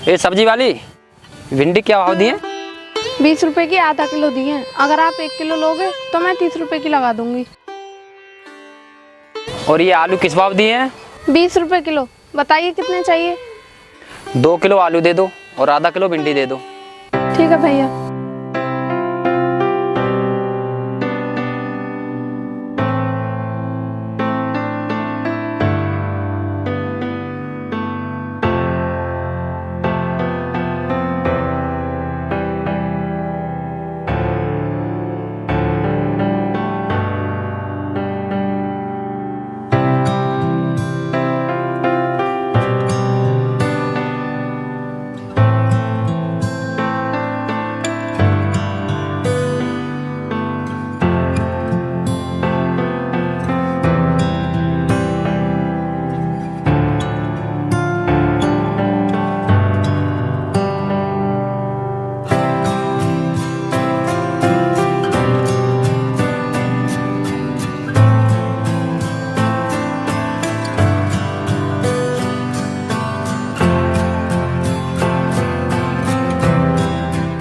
ये सब्जी वाली भिंडी क्या भाव दी है? 20 रुपए की आधा किलो दी है। अगर आप 1 किलो लोगे तो मैं 30 रुपए की लगा दूंगी। और ये आलू किस भाव दिए हैं? 20 रुपए किलो। बताइए कितने चाहिए? 2 किलो आलू दे दो और आधा किलो भिंडी दे दो। ठीक है भैया।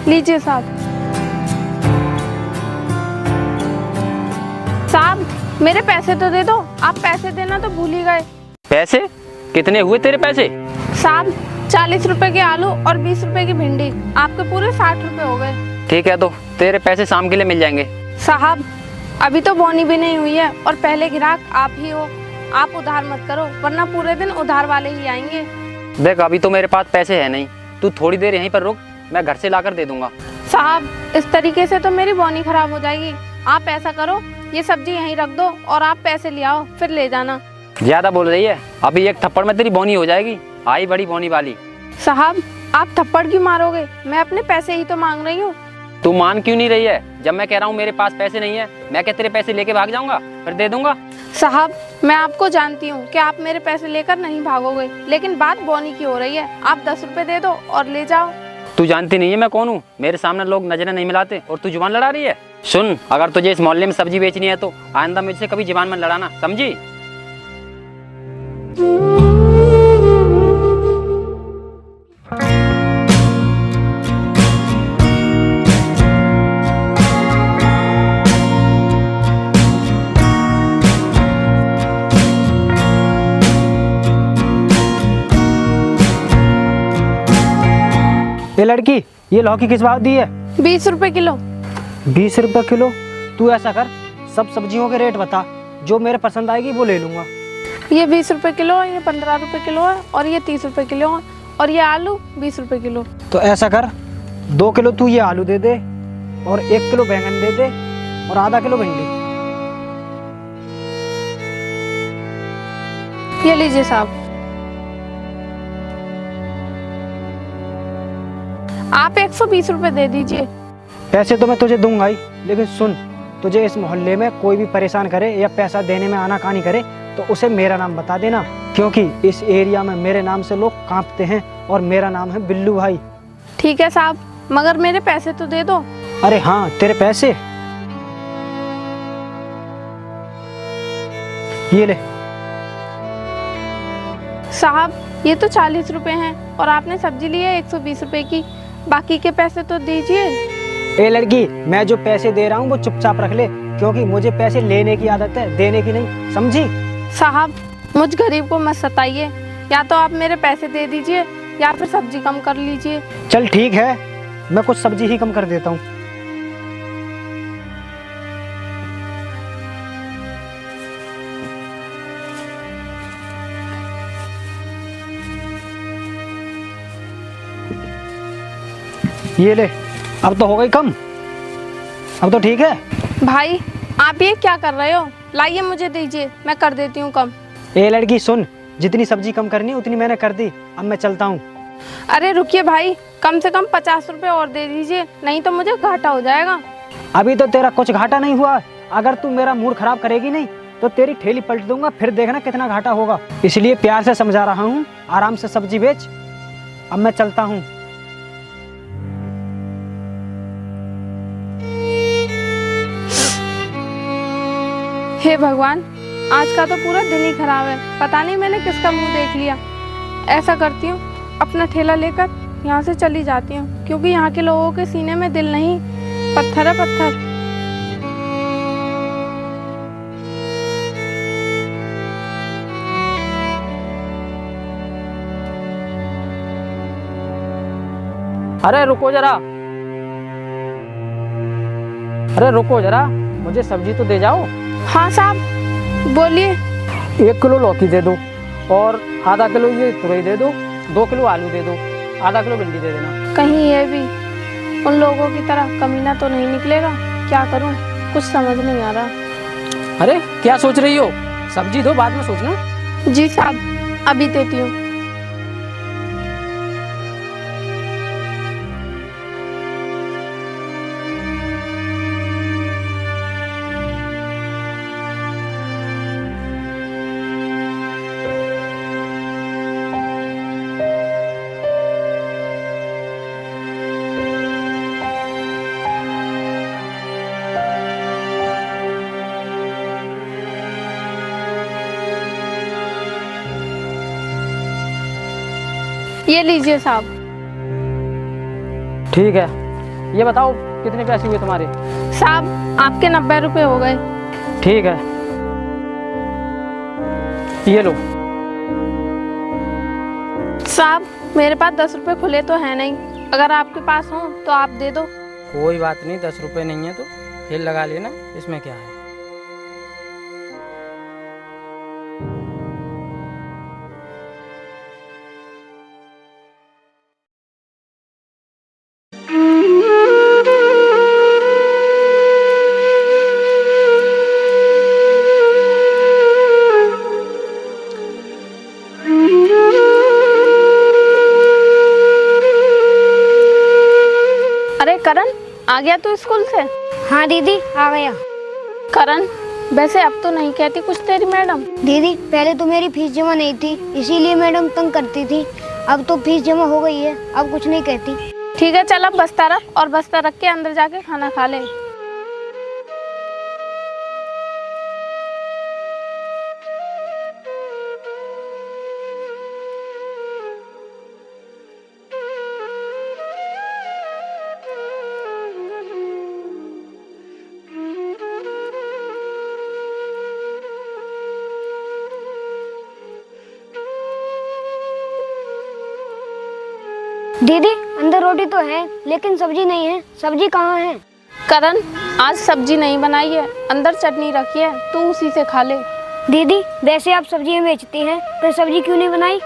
लीजिए साहब। साहब मेरे पैसे तो दे दो। आप पैसे देना तो भूल ही गए। पैसे कितने हुए तेरे पैसे? साहब 40 रुपए के आलू और 20 रुपए की भिंडी, आपके पूरे 60 रुपए हो गए। ठीक है, तो तेरे पैसे शाम के लिए मिल जाएंगे। साहब अभी तो बोनी भी नहीं हुई है और पहले ग्राहक आप ही हो। आप उधार मत करो वरना पूरे दिन उधार वाले ही आएंगे। देख अभी तो मेरे पास पैसे है नहीं, तू थोड़ी देर यहीं पर रुक, मैं घर से लाकर दे दूंगा। साहब इस तरीके से तो मेरी बोनी खराब हो जाएगी। आप ऐसा करो, ये सब्जी यहीं रख दो और आप पैसे ले आओ, फिर ले जाना। ज्यादा बोल रही है, अभी एक थप्पड़ में तेरी बोनी हो जाएगी। आई बड़ी बोनी वाली। साहब आप थप्पड़ क्यों मारोगे? मैं अपने पैसे ही तो मांग रही हूँ। तू मान क्यों नहीं रही है? जब मैं कह रहा हूँ मेरे पास पैसे नहीं है, मैं क्या तेरे पैसे लेके भाग जाऊंगा? फिर दे दूंगा। साहब मैं आपको जानती हूँ कि आप मेरे पैसे लेकर नहीं भागोगे, लेकिन बात बोनी की हो रही है। आप 10 रुपए दे दो और ले जाओ। तू जानती नहीं है मैं कौन हूँ? मेरे सामने लोग नजरें नहीं मिलाते और तू जुबान लड़ा रही है। सुन, अगर तुझे इस मोहल्ले में सब्जी बेचनी है तो आइंदा मुझसे कभी जुबान मत लड़ाना, समझी? ये लड़की, ये लौकी किस भाव दी है? 20 रुपए किलो। 20 रुपए किलो? तू ऐसा कर, सब सब्जियों के रेट बता, जो मेरे पसंद आएगी वो ले लूंगा। ये 20 रुपए किलो, ये 15 रुपए किलो है और ये 30 रुपए किलो है और ये आलू 20 रुपए किलो। तो ऐसा कर, 2 किलो तू ये आलू दे दे और 1 किलो बैंगन दे दे और आधा किलो भिंडी। ये लीजिए साहब। आप 120 रुपए दे दीजिए। पैसे तो मैं तुझे दूंगा ही, लेकिन सुन, तुझे इस मोहल्ले में कोई भी परेशान करे या पैसा देने में आनाकानी करे तो उसे मेरा नाम बता देना, क्योंकि इस एरिया में मेरे नाम से लोग कांपते हैं और मेरा नाम है बिल्लू भाई। ठीक है साहब, मगर मेरे पैसे तो दे दो। अरे हाँ, तेरे पैसे ये ले। साहब ये तो 40 रुपए हैं और आपने सब्जी ली है 120 रुपए की, बाकी के पैसे तो दीजिए। ए लड़की, मैं जो पैसे दे रहा हूँ वो चुपचाप रख ले, क्योंकि मुझे पैसे लेने की आदत है, देने की नहीं, समझी? साहब मुझ गरीब को मत सताइए, या तो आप मेरे पैसे दे दीजिए या फिर सब्जी कम कर लीजिए। चल ठीक है, मैं कुछ सब्जी ही कम कर देता हूँ। ये ले, अब तो हो गई कम, अब तो ठीक है। भाई आप ये क्या कर रहे हो? लाइए मुझे दीजिए, मैं कर देती हूँ कम। ए लड़की सुन, जितनी सब्जी कम करनी है उतनी मैंने कर दी, अब मैं चलता हूँ। अरे रुकिए भाई, कम से कम 50 रुपए और दे दीजिए, नहीं तो मुझे घाटा हो जाएगा। अभी तो तेरा कुछ घाटा नहीं हुआ, अगर तू मेरा मूड खराब करेगी नहीं तो तेरी ठेली पलट दूंगा, फिर देखना कितना घाटा होगा। इसलिए प्यार से समझा रहा हूँ, आराम से सब्जी बेच, अब मैं चलता हूँ। हे भगवान, आज का तो पूरा दिन ही खराब है। पता नहीं मैंने किसका मुंह देख लिया। ऐसा करती हूँ, अपना ठेला लेकर यहाँ से चली जाती हूँ, क्योंकि यहाँ के लोगों के सीने में दिल नहीं, पत्थर है पत्थर। अरे रुको जरा, अरे रुको जरा, मुझे सब्जी तो दे जाओ। हाँ साहब, बोलिए। 1 किलो लौकी दे दो और आधा किलो ये तुरई दे दो, 2 किलो आलू दे दो, आधा किलो भिंडी दे देना। कहीं ये भी उन लोगों की तरह कमीना तो नहीं निकलेगा? क्या करूं, कुछ समझ नहीं आ रहा। अरे क्या सोच रही हो? सब्जी दो, बाद में सोचना। जी साहब, अभी देती हूँ। ये लीजिए साहब। ठीक है, ये बताओ कितने पैसे हुए तुम्हारे? साहब आपके 90 रुपए हो गए। ठीक है, ये लो। साहब मेरे पास 10 रुपए खुले तो है नहीं, अगर आपके पास हो तो आप दे दो। कोई बात नहीं, 10 रुपए नहीं है तो फिर लगा लेना, इसमें क्या है। अरे करण, आ गया तू स्कूल से? हाँ दीदी आ गया। करण, वैसे अब तो नहीं कहती कुछ तेरी मैडम? दीदी पहले तो मेरी फीस जमा नहीं थी, इसीलिए मैडम तंग करती थी। अब तो फीस जमा हो गई है, अब कुछ नहीं कहती। ठीक है चल, अब बस्ता रख और बस्ता रख के अंदर जाके खाना खा ले। दीदी अंदर रोटी तो है लेकिन सब्जी नहीं है, सब्जी कहाँ है? करण, आज सब्जी नहीं बनाई है, अंदर चटनी रखी है, तू उसी से खा ले। दीदी वैसे आप सब्जियाँ बेचती हैं, तो सब्जी क्यों नहीं बनाई?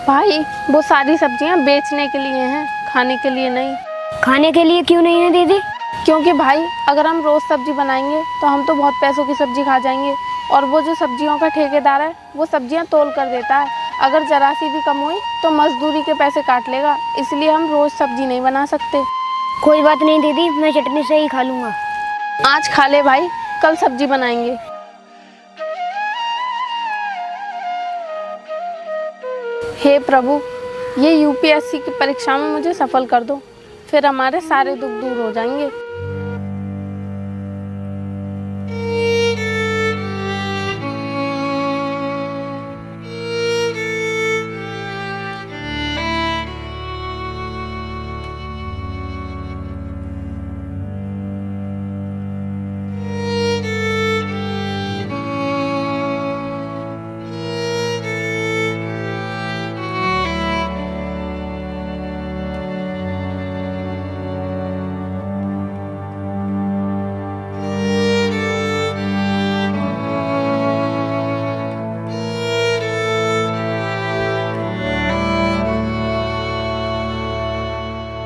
भाई वो सारी सब्जियां बेचने के लिए हैं, खाने के लिए नहीं। खाने के लिए क्यों नहीं है दीदी? क्योंकि भाई अगर हम रोज सब्जी बनाएंगे तो हम तो बहुत पैसों की सब्जी खा जाएंगे, और वो जो सब्जियों का ठेकेदार है वो सब्जियां तोल कर देता है। अगर जरा सी भी कम हुई तो मजदूरी के पैसे काट लेगा, इसलिए हम रोज सब्जी नहीं बना सकते। कोई बात नहीं दीदी, मैं चटनी से ही खा लूँगा। आज खा ले भाई, कल सब्जी बनाएंगे। हे प्रभु, ये यूपीएससी की परीक्षा में मुझे सफल कर दो, फिर हमारे सारे दुख दूर हो जाएंगे।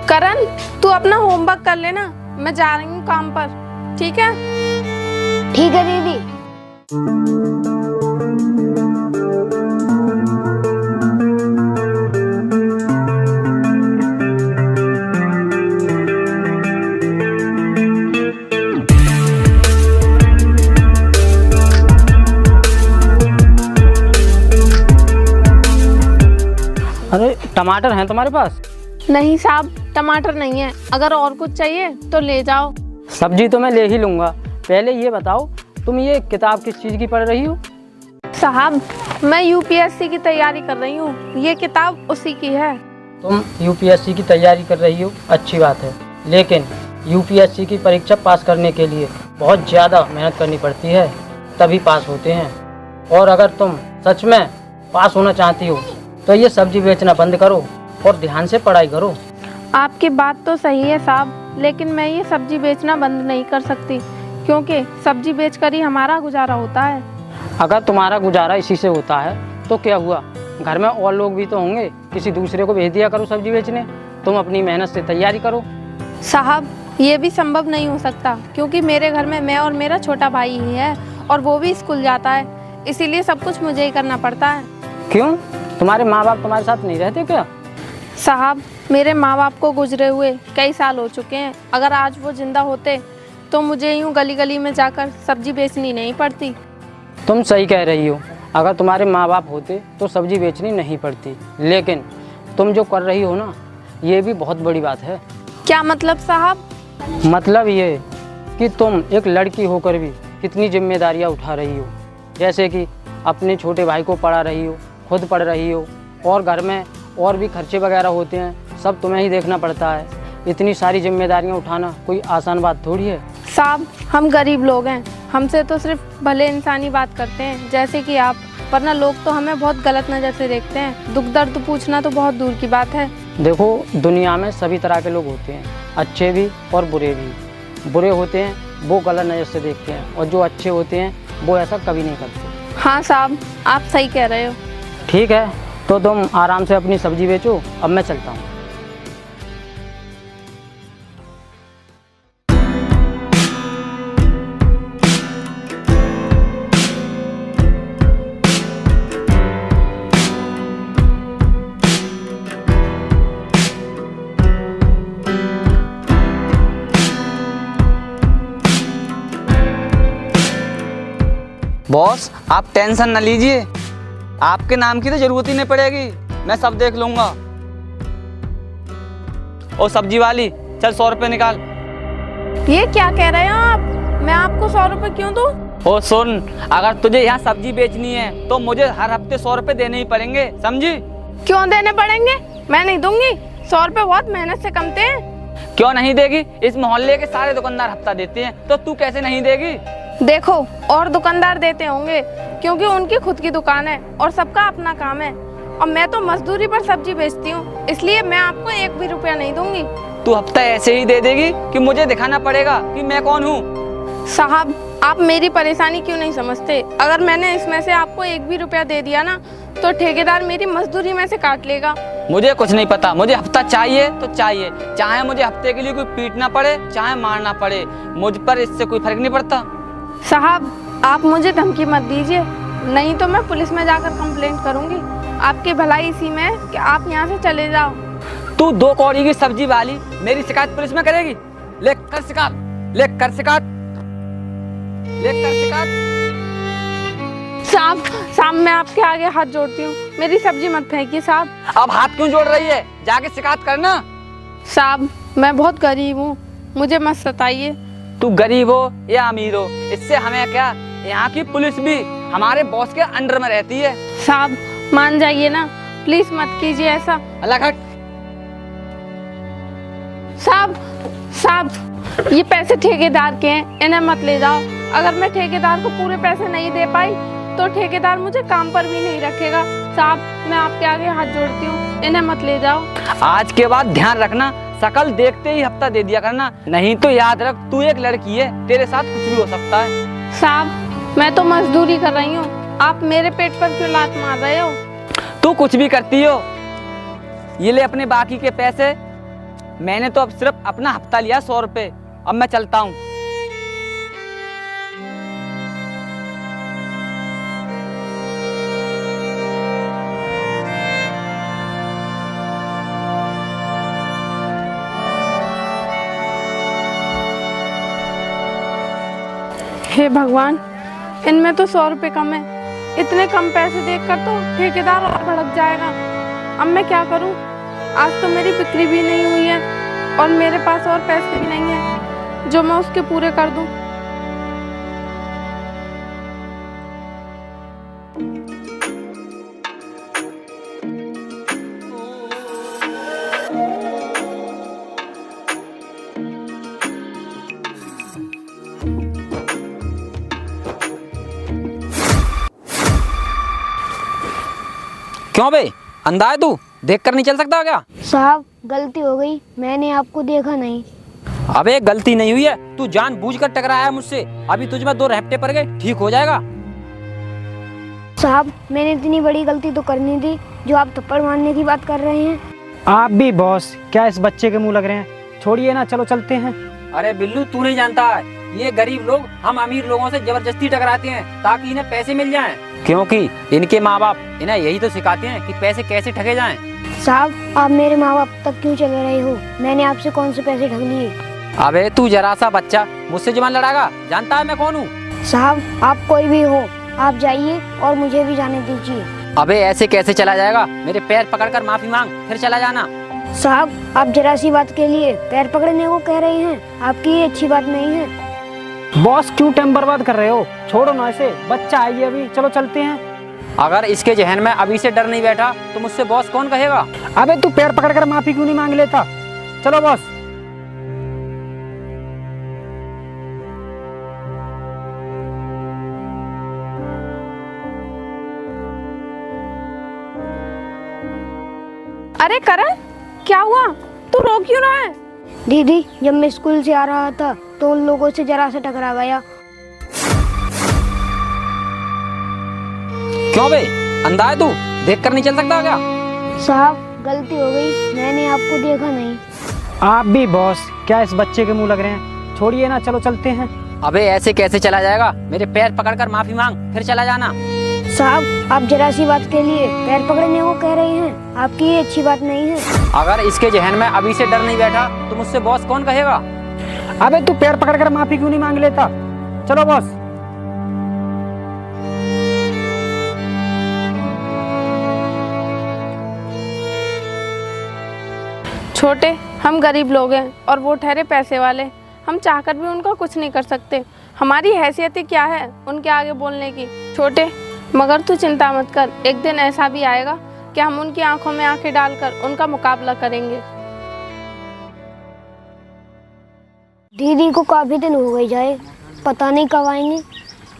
करण, तू अपना होमवर्क कर लेना, मैं जा रही हूँ काम पर, ठीक है? ठीक है दीदी। अरे टमाटर हैं तुम्हारे पास? नहीं साहब, टमाटर नहीं है, अगर और कुछ चाहिए तो ले जाओ। सब्जी तो मैं ले ही लूँगा, पहले ये बताओ तुम ये किताब किस चीज़ की पढ़ रही हो? साहब मैं यूपीएससी की तैयारी कर रही हूँ, ये किताब उसी की है। तुम यूपीएससी की तैयारी कर रही हो, अच्छी बात है, लेकिन यूपीएससी की परीक्षा पास करने के लिए बहुत ज़्यादा मेहनत करनी पड़ती है, तभी पास होते हैं। और अगर तुम सच में पास होना चाहती हो तो ये सब्जी बेचना बंद करो और ध्यान से पढ़ाई करो। आपकी बात तो सही है साहब, लेकिन मैं ये सब्जी बेचना बंद नहीं कर सकती, क्योंकि सब्जी बेचकर ही हमारा गुजारा होता है। अगर तुम्हारा गुजारा इसी से होता है तो क्या हुआ, घर में और लोग भी तो होंगे, किसी दूसरे को भेज दिया करो सब्जी बेचने। तुम अपनी मेहनत से तैयारी करो। साहब ये भी संभव नहीं हो सकता, क्योंकि मेरे घर में मैं और मेरा छोटा भाई ही है और वो भी स्कूल जाता है, इसीलिए सब कुछ मुझे ही करना पड़ता है। क्यों, तुम्हारे माँ बाप तुम्हारे साथ नहीं रहते क्या? साहब मेरे माँ बाप को गुजरे हुए कई साल हो चुके हैं, अगर आज वो जिंदा होते तो मुझे यूँ गली गली में जाकर सब्जी बेचनी नहीं पड़ती। तुम सही कह रही हो, अगर तुम्हारे माँ बाप होते तो सब्जी बेचनी नहीं पड़ती, लेकिन तुम जो कर रही हो ना, ये भी बहुत बड़ी बात है। क्या मतलब साहब? मतलब ये कि तुम एक लड़की होकर भी कितनी जिम्मेदारियाँ उठा रही हो, जैसे कि अपने छोटे भाई को पढ़ा रही हो, खुद पढ़ रही हो, और घर में और भी खर्चे वगैरह होते हैं, सब तुम्हें ही देखना पड़ता है। इतनी सारी जिम्मेदारियाँ उठाना कोई आसान बात थोड़ी है। साहब हम गरीब लोग हैं, हमसे तो सिर्फ भले इंसानी बात करते हैं जैसे कि आप, वरना लोग तो हमें बहुत गलत नज़र से देखते हैं। दुख दर्द पूछना तो बहुत दूर की बात है। देखो, दुनिया में सभी तरह के लोग होते हैं, अच्छे भी और बुरे भी। बुरे होते हैं वो गलत नज़र से देखते हैं, और जो अच्छे होते हैं वो ऐसा कभी नहीं करते। हाँ साहब आप सही कह रहे हो। ठीक है, तो तुम आराम से अपनी सब्जी बेचो, अब मैं चलता हूँ। बॉस आप टेंशन न लीजिए, आपके नाम की तो जरूरत ही नहीं पड़ेगी, मैं सब देख लूंगा। ओ सब्जी वाली, चल 100 रुपये निकाल। ये क्या कह रहे हो आप? मैं आपको 100 रुपये क्यों दूँ? ओ सुन, अगर तुझे यहाँ सब्जी बेचनी है तो मुझे हर हफ्ते 100 रुपये देने ही पड़ेंगे, समझी? क्यों देने पड़ेंगे? मैं नहीं दूंगी। 100 रुपये बहुत मेहनत से कमते हैं। क्यों नहीं देगी? इस मोहल्ले के सारे दुकानदार हफ्ता देते हैं, तो तू कैसे नहीं देगी? देखो और दुकानदार देते होंगे, क्योंकि उनकी खुद की दुकान है और सबका अपना काम है, और मैं तो मजदूरी पर सब्जी बेचती हूँ, इसलिए मैं आपको 1 भी रुपया नहीं दूंगी। तू हफ्ता ऐसे ही दे देगी कि मुझे दिखाना पड़ेगा कि मैं कौन हूँ? साहब आप मेरी परेशानी क्यों नहीं समझते? अगर मैंने इसमें से आपको 1 भी रुपया दे दिया ना, तो ठेकेदार मेरी मजदूरी में से काट लेगा। मुझे कुछ नहीं पता, मुझे हफ्ता चाहिए तो चाहिए, चाहे मुझे हफ्ते के लिए कोई पीटना पड़े चाहे मारना पड़े, मुझ पर इससे कोई फर्क नहीं पड़ता। साहब आप मुझे धमकी मत दीजिए, नहीं तो मैं पुलिस में जाकर कंप्लेंट करूंगी। आपकी भलाई इसी में है कि आप यहाँ से चले जाओ। तू 2 कौड़ी की सब्जी वाली मेरी शिकायत पुलिस में करेगी? ले कर शिकायत, ले कर शिकायत, ले कर शिकायत। साहब मैं आपके आगे हाथ जोड़ती हूँ, मेरी सब्जी मत फेंकिए साहब। अब हाथ क्यों जोड़ रही है? जाके शिकायत करना। साहब मैं बहुत गरीब हूँ, मुझे मत सताइए। तू गरीब हो या अमीर हो, इससे हमें क्या? यहाँ की पुलिस भी हमारे बॉस के अंडर में रहती है। साहब मान जाइए ना, प्लीज मत कीजिए ऐसा। अलग हट। साहब ये पैसे ठेकेदार के हैं, इन्हें मत ले जाओ। अगर मैं ठेकेदार को पूरे पैसे नहीं दे पाई तो ठेकेदार मुझे काम पर भी नहीं रखेगा। साहब मैं आपके आगे हाथ जोड़ती हूँ, इन्हें मत ले जाओ। आज के बाद ध्यान रखना, शकल देखते ही हफ्ता दे दिया करना, नहीं तो याद रख तू एक लड़की है, तेरे साथ कुछ भी हो सकता है। साहब मैं तो मजदूरी कर रही हूँ, आप मेरे पेट पर क्यों लात मार रहे हो? तू कुछ भी करती हो। ये ले अपने बाकी के पैसे, मैंने तो अब सिर्फ अपना हफ्ता लिया 100 रुपये, अब मैं चलता हूँ। हे भगवान, इनमें तो 100 रुपये कम है। इतने कम पैसे देखकर तो ठेकेदार और भड़क जाएगा। अब मैं क्या करूं? आज तो मेरी बिक्री भी नहीं हुई है और मेरे पास और पैसे भी नहीं है जो मैं उसके पूरे कर दूं। क्यों बे, अंधा है तू? देख कर नहीं चल सकता क्या? साहब गलती हो गई, मैंने आपको देखा नहीं। अबे गलती नहीं हुई है, तू जानबूझकर टकराया है मुझसे। अभी तुझ में 2 रैप्टे पड़ गए, ठीक हो जाएगा। साहब मैंने इतनी बड़ी गलती तो करनी थी जो आप थप्पड़ मारने की बात कर रहे हैं। आप भी बॉस क्या इस बच्चे के मुंह लग रहे हैं? छोड़िए ना, चलो चलते हैं। अरे बिल्लू, तू नहीं जानता है, ये गरीब लोग हम अमीर लोगों से जबरदस्ती टकराते हैं ताकि इन्हें पैसे मिल जाएं। क्योंकि इनके माँ बाप इन्हें यही तो सिखाते हैं कि पैसे कैसे ठगे जाएं। साहब आप मेरे माँ बाप तक क्यों चल रहे हो? मैंने आपसे कौन से पैसे ठग लिए? अबे तू जरा सा बच्चा मुझसे जुबान लड़ाएगा? जानता है मैं कौन हूँ? साहब आप कोई भी हो, आप जाइए और मुझे भी जाने दीजिए। अबे ऐसे कैसे चला जाएगा? मेरे पैर पकड़कर माफी मांग, फिर चला जाना। साहब आप जरा सी बात के लिए पैर पकड़ने को कह रहे हैं, आपकी ये अच्छी बात नहीं है। बॉस क्यों टाइम बर्बाद कर रहे हो? छोड़ो ना इसे, बच्चा आइए अभी, चलो चलते हैं। अगर इसके जहन में अभी से डर नहीं बैठा तो मुझसे बॉस कौन कहेगा? अबे तू पैर पकड़कर माफी क्यों नहीं मांग लेता? चलो बॉस। अरे करण, क्या हुआ? तू रो क्यों रहा है? दीदी जब मैं स्कूल से आ रहा था तो उन लोगों से जरा सा टकरा गया। क्यों बे, अंधा है तू? देख कर नहीं चल सकता क्या? साहब गलती हो गई, मैंने आपको देखा नहीं। आप भी बॉस क्या इस बच्चे के मुंह लग रहे हैं? छोड़िए ना, चलो चलते हैं। अबे ऐसे कैसे चला जाएगा? मेरे पैर पकड़कर माफी मांग, फिर चला जाना। साहब आप जरा सी बात के लिए पैर पकड़ने को कह रहे हैं, आपकी ये अच्छी बात नहीं है। अगर इसके जहन में अभी से डर नहीं बैठा तो मुझसे बॉस कौन कहेगा? अबे तू पैर पकड़कर माफी क्यों नहीं मांग लेता? चलो बॉस। छोटे, हम गरीब लोग हैं और वो ठहरे पैसे वाले। हम चाहकर भी उनका कुछ नहीं कर सकते। हमारी हैसियत ही क्या है उनके आगे बोलने की? छोटे, मगर तू चिंता मत कर, एक दिन ऐसा भी आएगा कि हम उनकी आंखों में आंखें डालकर उनका मुकाबला करेंगे। दीदी को काफी दिन हो गए जाए, पता नहीं कब आएंगे।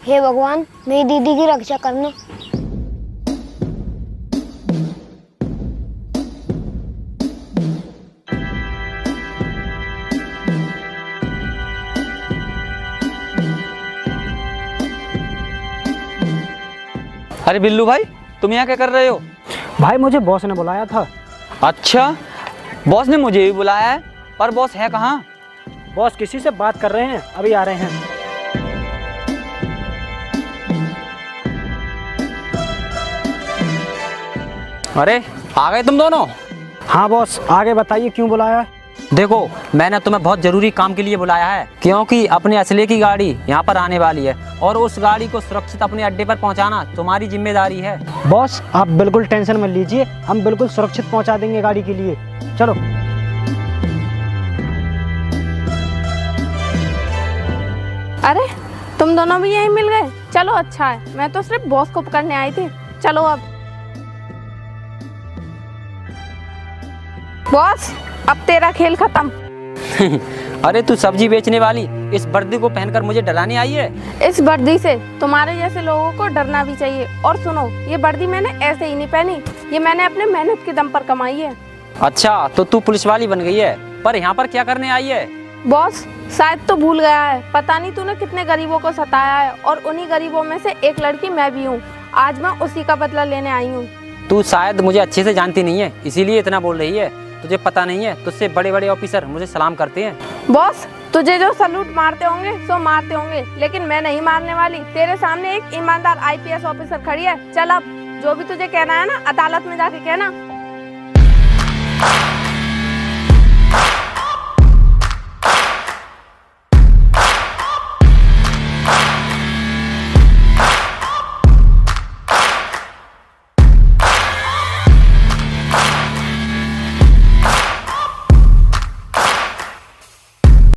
हे भगवान मेरी दीदी की रक्षा करना। अरे बिल्लू भाई, तुम यहाँ क्या कर रहे हो? भाई मुझे बॉस ने बुलाया था। अच्छा, बॉस ने मुझे भी बुलाया है, पर बॉस है कहाँ? बॉस किसी से बात कर रहे हैं, अभी आ रहे हैं। अरे आ गए तुम दोनों? हाँ बॉस, आगे बताइए क्यों बुलाया है? देखो, मैंने तुम्हें बहुत जरूरी काम के लिए बुलाया है, क्योंकि अपने असले की गाड़ी यहाँ पर आने वाली है और उस गाड़ी को सुरक्षित अपने अड्डे पर पहुँचाना तुम्हारी जिम्मेदारी है। बॉस आप बिल्कुल टेंशन मत लीजिए, हम बिल्कुल सुरक्षित पहुँचा देंगे गाड़ी के लिए। चलो। अरे तुम दोनों भी यहीं मिल गए? चलो अच्छा है, मैं तो सिर्फ बॉस को पकड़ने आई थी। चलो अब। बॉस अब तेरा खेल खत्म। अरे तू सब्जी बेचने वाली इस वर्दी को पहनकर मुझे डराने आई है? इस वर्दी से तुम्हारे जैसे लोगों को डरना भी चाहिए। और सुनो, ये वर्दी मैंने ऐसे ही नहीं पहनी, ये मैंने अपने मेहनत के दम पर कमाई है। अच्छा, तो तू पुलिस वाली बन गई है, पर यहाँ पर क्या करने आई है? बॉस शायद तो भूल गया है, पता नहीं तूने कितने गरीबों को सताया है और उन्हीं गरीबों में से एक लड़की मैं भी हूँ। आज मैं उसी का बदला लेने आई हूँ। तू शायद मुझे अच्छे से जानती नहीं है, इसीलिए इतना बोल रही है। तुझे पता नहीं है, तुझसे बड़े बड़े ऑफिसर मुझे सलाम करते हैं। बॉस तुझे जो सलूट मारते होंगे सो मारते होंगे, लेकिन मैं नहीं मारने वाली। तेरे सामने एक ईमानदार IPS ऑफिसर खड़ी है। चल अब जो भी तुझे कहना है ना, अदालत में जाके कहना।